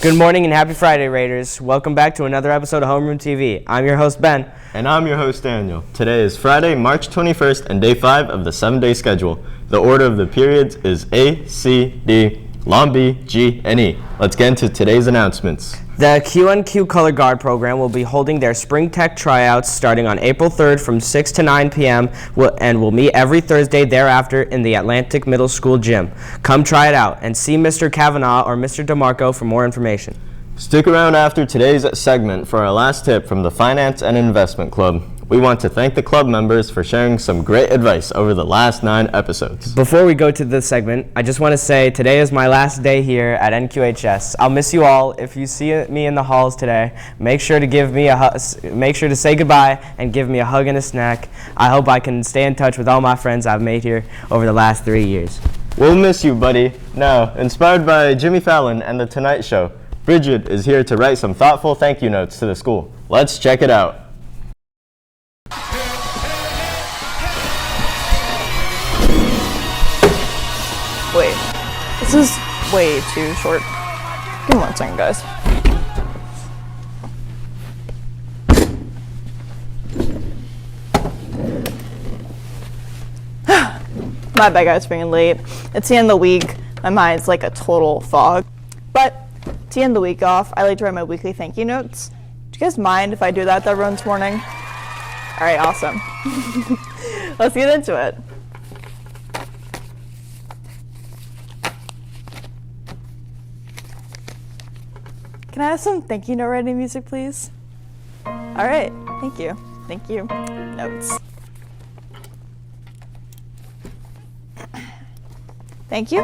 Good morning and happy Friday, Raiders. Welcome back to another episode of Homeroom TV. I'm your host, Ben. And I'm your host, Daniel. Today is Friday, March 21st, and day 5 of the 7-day schedule. The order of the periods is A, C, D, Long B, G, and E. Let's get into today's announcements. The QNQ Color Guard program will be holding their Spring Tech tryouts starting on April 3rd from 6 to 9 p.m. and will meet every Thursday thereafter in the Atlantic Middle School gym. Come try it out and see Mr. Kavanaugh or Mr. DeMarco for more information. Stick around after today's segment for our last tip from the Finance and Investment Club. We want to thank the club members for sharing some great advice over the last 9 episodes. Before we go to this segment, I just want to say today is my last day here at NQHS. I'll miss you all. If you see me in the halls today, make sure to say goodbye and give me a hug and a snack. I hope I can stay in touch with all my friends I've made here over the last 3 years. We'll miss you, buddy. Now, inspired by Jimmy Fallon and The Tonight Show, Brigid is here to write some thoughtful thank you notes to the school. Let's check it out. Wait, this is way too short. Give me 1 second, guys. My bad, guys, for being late. It's the end of the week. My mind's like a total fog. But to end the week off, I like to write my weekly thank you notes. Do you guys mind if I do that everyone's morning? All right, awesome. Let's get into it. Can I have some thank you note writing music, please? All right, thank you. Thank you. Notes. Thank you,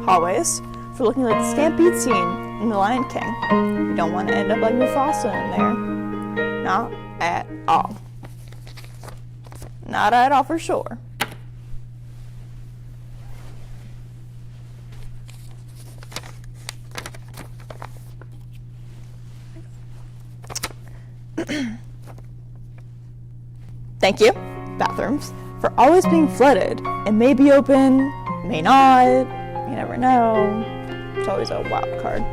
Hallways, for looking like the stampede scene in The Lion King. You don't want to end up like Mufasa in there. Not at all. Not at all for sure. Thank you, bathrooms, for always being flooded. It may be open, may not, you never know. It's always a wild card.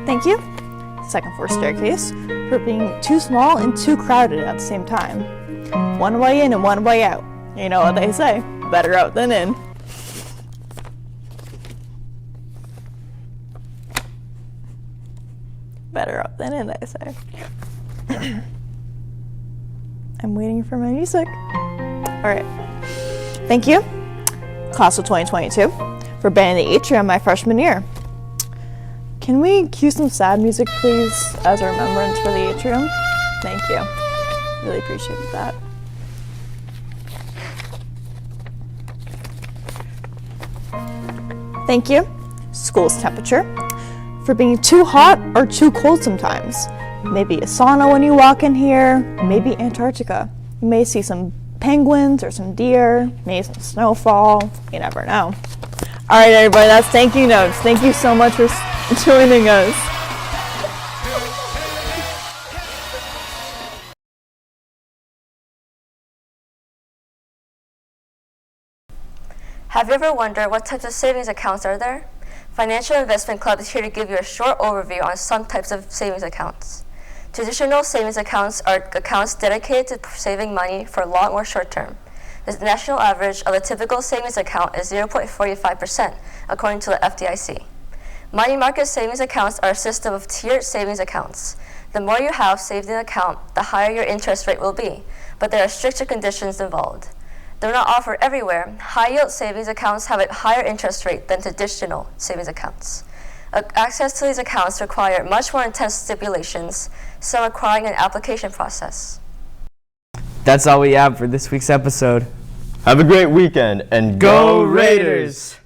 Thank you, second floor staircase, for being too small and too crowded at the same time. One way in and one way out. You know what they say, better out than in. Better out than in, I say. I'm waiting for my music. All right. Thank you, class of 2022, for banning the atrium my freshman year. Can we cue some sad music, please, as a remembrance for the atrium? Thank you. Really appreciate that. Thank you, school's temperature, for being too hot or too cold sometimes. Maybe a sauna when you walk in here, maybe Antarctica. You may see some penguins or some deer, maybe some snowfall, you never know. All right, everybody, that's thank you notes. Thank you so much for joining us. Have you ever wondered what types of savings accounts are there? Financial Investment Club is here to give you a short overview on some types of savings accounts. Traditional savings accounts are accounts dedicated to saving money for long or short term. The national average of a typical savings account is 0.45%, according to the FDIC. Money market savings accounts are a system of tiered savings accounts. The more you have saved in an account, the higher your interest rate will be, but there are stricter conditions involved. They're not offered everywhere. High-yield savings accounts have a higher interest rate than traditional savings accounts. Access to these accounts require much more intense stipulations, some requiring an application process. That's all we have for this week's episode. Have a great weekend and Go Raiders!